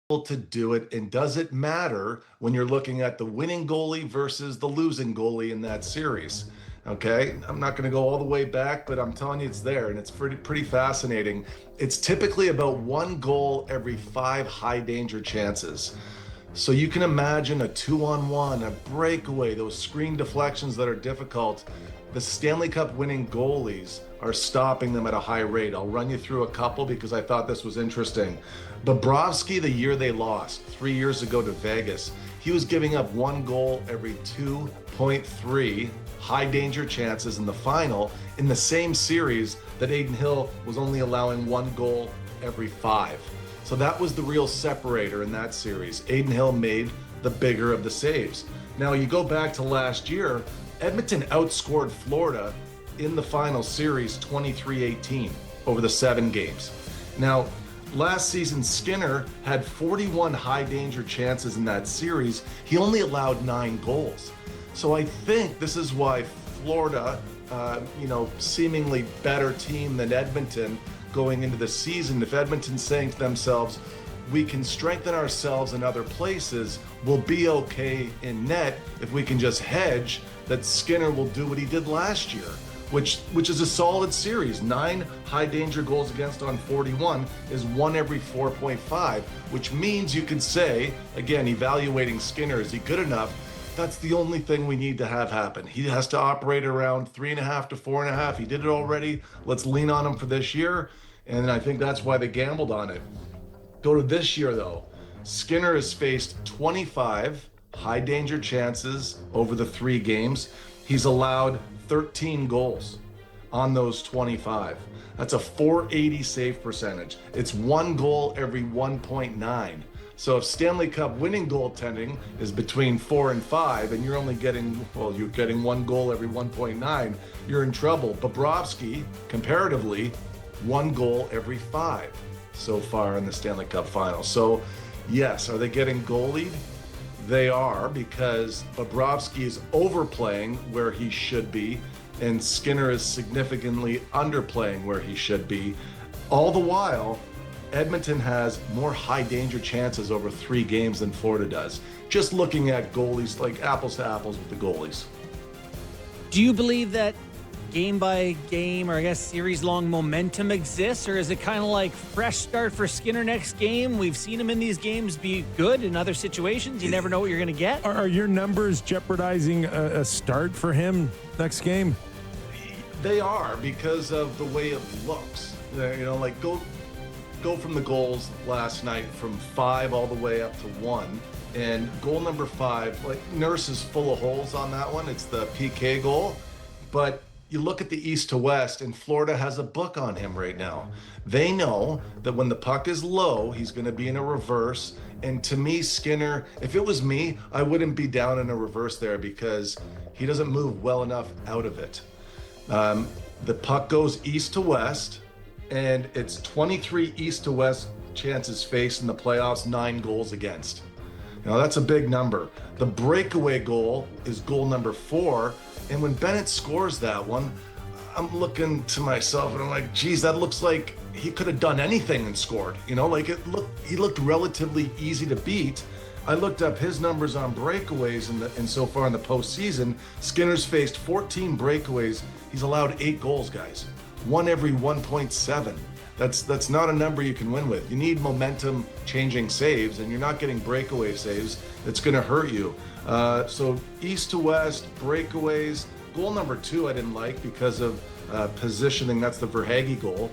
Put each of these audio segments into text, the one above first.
to do it? And does it matter when you're looking at the winning goalie versus the losing goalie in that series? Okay, I'm not going to go all the way back, but I'm telling you it's there, and it's pretty fascinating. It's typically about one goal every five high danger chances. So you can imagine a 2-on-1, a breakaway, those screen deflections that are difficult. The Stanley Cup winning goalies are stopping them at a high rate. I'll run you through a couple because I thought this was interesting. Bobrovsky, the year they lost 3 years ago to Vegas, he was giving up one goal every 2.3 high danger chances in the final, in the same series that Adin Hill was only allowing one goal every five. So that was the real separator in that series. Adin Hill made the bigger of the saves. Now you go back to last year, Edmonton outscored Florida in the final series 23-18 over the 7 games. Now, last season, Skinner had 41 high danger chances in that series. He only allowed 9 goals. So I think this is why Florida, seemingly better team than Edmonton going into the season. If Edmonton's saying to themselves, we can strengthen ourselves in other places, we'll be okay in net if we can just hedge, that Skinner will do what he did last year, which is a solid series. 9 high danger goals against on 41 is 1 every 4.5, which means you could say, again, evaluating Skinner, is he good enough? That's the only thing we need to have happen. He has to operate around 3.5 to 4.5. He did it already. Let's lean on him for this year. And I think that's why they gambled on it. Go to this year, though. Skinner has faced 25 high danger chances over the 3 games. He's allowed 13 goals on those 25. That's a .480 save percentage. It's 1 goal every 1.9. So if Stanley Cup winning goaltending is between 4 and 5, and you're only getting, you're getting 1 goal every 1.9, you're in trouble. Bobrovsky, comparatively, 1 goal every 5 so far in the Stanley Cup final. So yes, are they getting goalied? They are, because Bobrovsky is overplaying where he should be, and Skinner is significantly underplaying where he should be. All the while, Edmonton has more high danger chances over 3 games than Florida does. Just looking at goalies, like apples to apples with the goalies. Do you believe that game by game, or I guess series long momentum exists, or is it kind of like fresh start for Skinner next game? We've seen him in these games be good in other situations. You never know what you're going to get. Are your numbers jeopardizing a start for him next game? They are, because of the way it looks. Go from the goals last night from 5 all the way up to 1. And goal number 5, Nurse is full of holes on that one. It's the PK goal. But you look at the east to west, and Florida has a book on him right now. They know that when the puck is low, he's going to be in a reverse. And to me, Skinner, if it was me, I wouldn't be down in a reverse there, because he doesn't move well enough out of it. The puck goes east to west, and it's 23 east to west chances faced in the playoffs, 9 goals against. That's a big number. The breakaway goal is goal number 4. And when Bennett scores that one, I'm looking to myself and I'm like, geez, that looks like he could have done anything and scored. He looked relatively easy to beat. I looked up his numbers on breakaways and so far in the postseason. Skinner's faced 14 breakaways. He's allowed 8 goals, guys. 1 every 1.7. That's not a number you can win with. You need momentum changing saves, and you're not getting breakaway saves. It's going to hurt you. So east to west, breakaways. Goal number 2 I didn't like because of positioning. That's the Verhaeghe goal.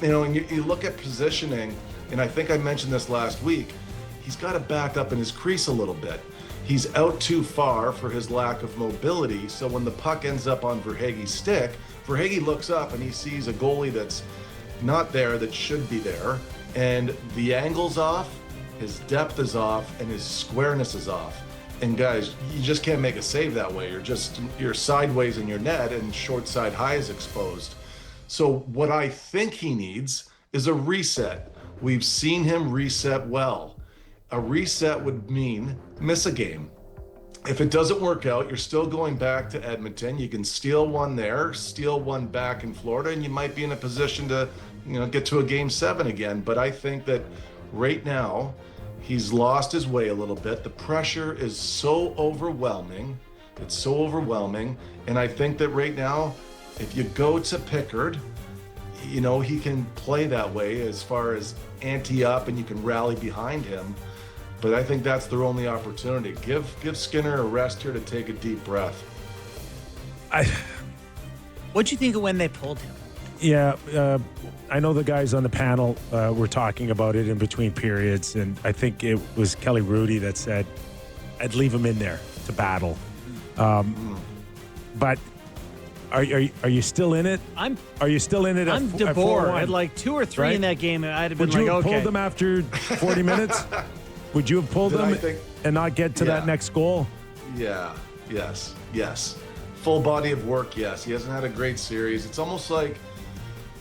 And you look at positioning, and I think I mentioned this last week, he's got to back up in his crease a little bit. He's out too far for his lack of mobility, so when the puck ends up on Verhaeghe's stick, Verhaeghe looks up and he sees a goalie that's not there, that should be there, and the angle's off, his depth is off, and his squareness is off. And guys, you just can't make a save that way. You're sideways in your net, and short side high is exposed. So what I think he needs is a reset. We've seen him reset well. A reset would mean miss a game. If it doesn't work out, you're still going back to Edmonton. You can steal one there, steal one back in Florida, and you might be in a position to, get to a game 7 again. But I think that right now, He's lost his way a little bit. The pressure is so overwhelming. It's so overwhelming. And I think that right now, if you go to Pickard, he can play that way as far as ante up and you can rally behind him. But I think that's their only opportunity. Give Skinner a rest here to take a deep breath. What'd you think of when they pulled him? Yeah, I know the guys on the panel were talking about it in between periods, and I think it was Kelly Rudy that said, I'd leave him in there to battle. But are you still in it? Are you still in it? I'm at DeBoer. 4-1? At like 2 or 3 Right? in that game, I'd have been Would you like, have okay. pulled them after 40 minutes? Would you have pulled them and not get to that next goal? Yeah, yes. Full body of work, yes. He hasn't had a great series. It's almost like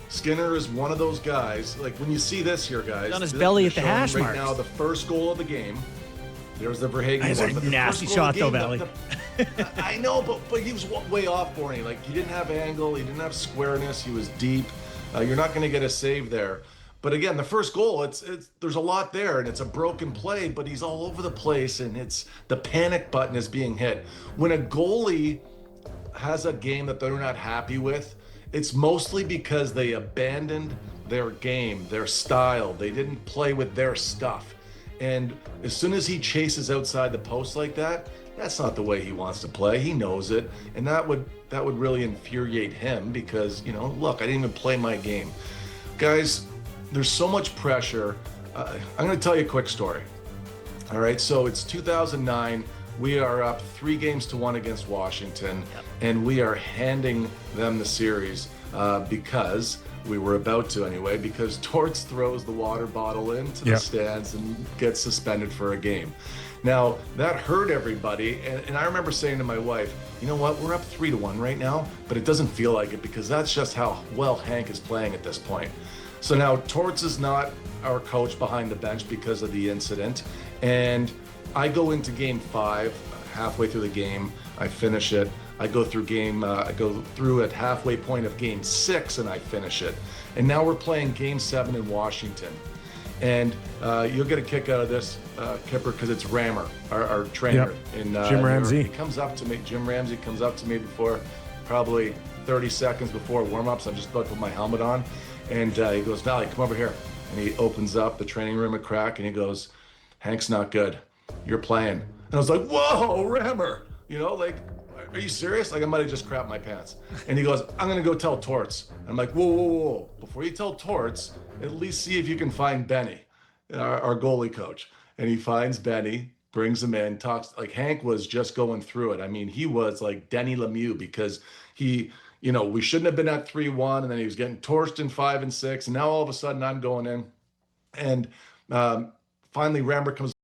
Skinner is one of those guys, like when you see this here, guys. He's on his belly at the showing hash right marks. now, the first goal of the game. There's the Verhagen That's one. a But the nasty first goal shot, of the though, game, Belly. I know, but he was way off for me. Like, he didn't have angle, he didn't have squareness, he was deep. You're not going to get a save there. But again, the first goal, it's there's a lot there, and it's a broken play, but he's all over the place, and it's the panic button is being hit. When a goalie has a game that they're not happy with, it's mostly because they abandoned their game, their style. They didn't play with their stuff. And as soon as he chases outside the post like that, that's not the way he wants to play. He knows it. And that would really infuriate him because, look, I didn't even play my game. Guys, there's so much pressure. I'm going to tell you a quick story. All right, so it's 2009. We are up 3-1 against Washington, and we are handing them the series because we were about to anyway, because Torts throws the water bottle into the stands and gets suspended for a game. Now, that hurt everybody, and I remember saying to my wife, you know what, we're up 3-1 right now, but it doesn't feel like it because that's just how well Hank is playing at this point. So now Torts is not our coach behind the bench because of the incident, and I go into game 5, halfway through the game, I finish it. I go through at halfway point of game 6 and I finish it. And now we're playing game 7 in Washington. And you'll get a kick out of this, Kipper, because it's Rammer, our trainer. In, Jim Ramsey. Jim Ramsey comes up to me before, probably 30 seconds before warm-ups. I'm just about to put my helmet on. And he goes, Valley, come over here. And he opens up the training room a crack and he goes, Hank's not good. You're playing. And I was like, whoa, Rammer. Are you serious? Like, I might have just crapped my pants. And he goes, I'm going to go tell Torts. I'm like, whoa. Before you tell Torts, at least see if you can find Benny, our goalie coach. And he finds Benny, brings him in, talks. Like, Hank was just going through it. I mean, he was like Denny Lemieux because we shouldn't have been at 3-1. And then he was getting torched in 5 and 6. And now all of a sudden I'm going in. And finally, Rammer comes